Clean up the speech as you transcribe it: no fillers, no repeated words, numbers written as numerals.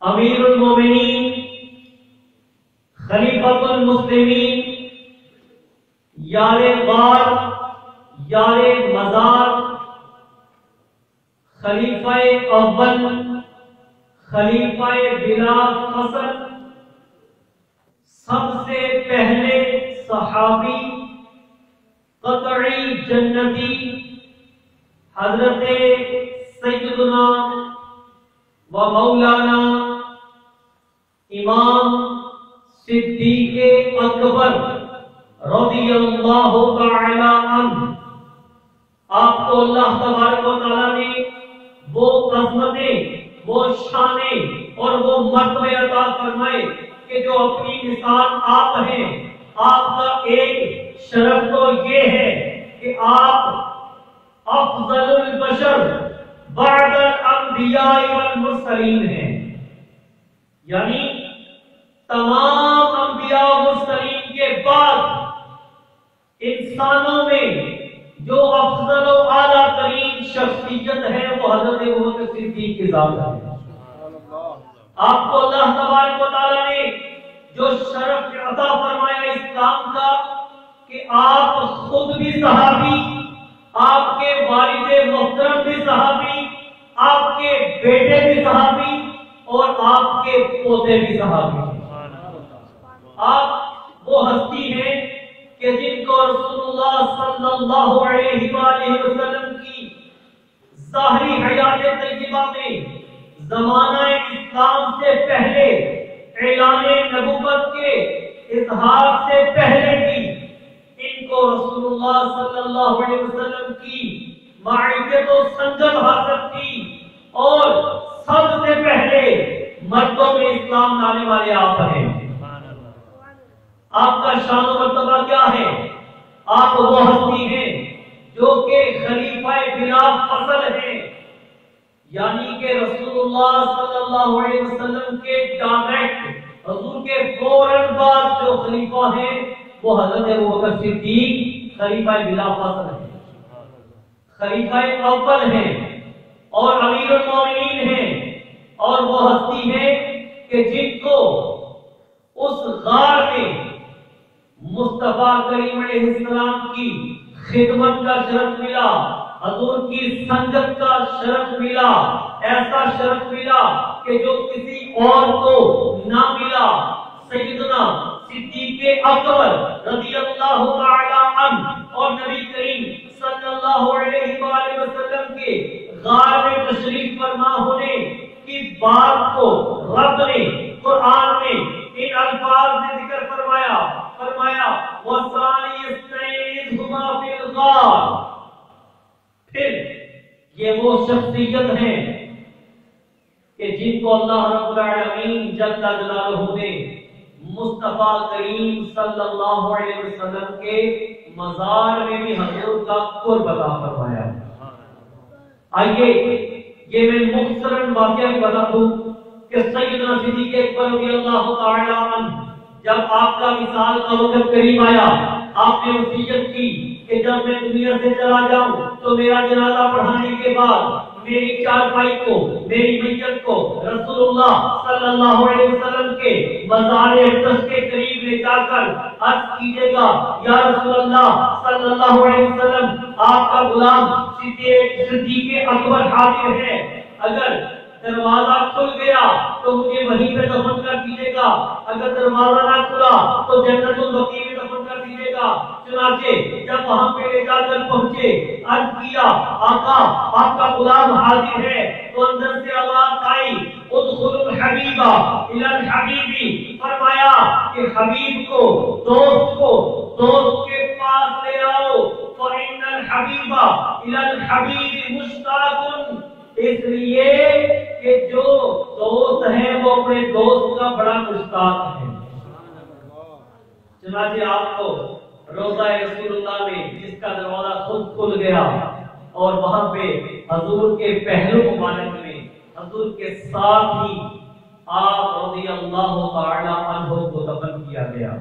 امیر المومنین خلیفۃ المسلمین یار غار یار مزار خلیفہ اول خلیفہ بلا فصل سب سے پہلے صحابی قطعی جنتی حضرت سیدنا و مولانا امام صدیق اکبر رضی اللہ تعالی عنہ، آپ کو اللہ تبارک و تعالی نے وہ عظمتیں، وہ شانیں اور وہ مرتبے عطا فرمائے کہ جو اپنی مثال آپ ہیں۔ آپ کا ایک شرف تو یہ ہے کہ آپ افضل البشر بعد الانبیاء والمرسلین ہیں، یعنی تمام انبیاء و مرسلین کے بعد انسانوں میں جو افضل و اعلیٰ ترین شخصیت ہے وہ حضرت ابوبکر صدیق کی ذات ہے۔ آپ کو اللہ تبارک و تعالیٰ نے جو شرف عطا فرمایا اسلام کا کہ آپ خود بھی صحابی، آپ کے والد محترم بھی صحابی، آپ کے بیٹے بھی صحابی اور آپ کے پوتے بھی صحابی۔ آپ وہ ہستی ہیں کہ جن کو رسول اللہ صلی اللہ علیہ وآلہ وسلم کی ظاہری حیات طیبہ میں زمانہ اسلام سے پہلے اعلان نبوت کے اظہار سے پہلے بھی ان کو رسول اللہ صلی اللہ علیہ وسلم کی معیت و سنجت حاصل تھی، اور سب سے پہلے مردوں میں اسلام لانے والے آپ ہیں۔ آپ کا شان و مرتبہ کیا ہے؟ آپ وہ ہستی ہیں جو کہ خلیفہ بلا فصل ہیں، یعنی کہ رسول اللہ صلی اللہ علیہ وسلم کے ڈائریکٹ حضور کے فوراً بعد جو خلیفہ ہیں وہ حضرت ابوبکر صدیق خلیفہ بلا فصل ہیں، خلیفہ اول ہیں اور امیر المومنین ہیں، اور وہ ہستی ہیں کہ جن کو اس غار میں مصطفیٰ کریم علیہ السلام کی خدمت کا شرف ملا، حضور کی سنگت کا شرف ملا، ایسا شرف ملا کہ جو کسی اور کو نہ ملا۔ سیدنا صدیق اکبر رضی اللہ تعالی عنہ اور نبی کریم صلی اللہ علیہ وآلہ وسلم کے غار میں تشریف فرما ہونے کی بات کو رب نے قرآن میں ان الفاظ میں ذکر فرمایا وَثَانِيَ اثْنَيْنِ إِذْ هُمَا فِي الْغَارِ۔ پھر یہ وہ شخصیت ہیں کہ جن کو اللہ رب العالمین جل جلالہ نے مصطفیٰ کریم صلی اللہ علیہ وسلم کے مزار میں بھی حضور کا قرب عطا فرمایا۔ آئیے یہ میں مختصراً واقعہ بتا دوں کہ سیدنا صدیق اکبر رضی اللہ تعالی عنہ جب آپ کا وصال کا وقت قریب آیا، آپ نے وصیت کی کہ جب میں دنیا سے چلا جاؤں تو میرا جنازہ پڑھانے کے بعد میری چارپائی کو، میری میت کو رسول اللہ صلی اللہ علیہ وسلم کے مزار اقدس کے قریب لے جا کر عرض کیجیے گا، یا رسول اللہ صلی اللہ علیہ وسلم، آپ کا غلام صدیق اکبر حاضر ہے، اگر دروازہ کھل گیا تو مجھے وہیں پہ دفن کر دیجیے گا، اگر دروازہ نہ کھلا تو جنت البقیع میں دفن کر دیجیے گا۔ چنانچہ جب وہاں پہ لے جا کر پہنچے، عرض کیا، آقا آپ کا غلام حاضر ہے، تو اندر سے آواز آئی، ادخلوا الحبیب الی الحبیب، فرمایا کہ حبیب کو، دوست کے پاس لے آؤ، فإن الحبیب الی الحبیب مشتاق، اس لیے کہ جو دوست ہے وہ اپنے دوست کا بڑا مشتاق ہے۔ چنانچہ آپ کو روضہ رسول اللہ میں جس کا دروازہ خود کھل گیا اور وہاں پہ حضور کے پہلو مبارک میں حضور کے ساتھ ہی آپ رضی اللہ تعالی عنہ کو دفن کیا گیا۔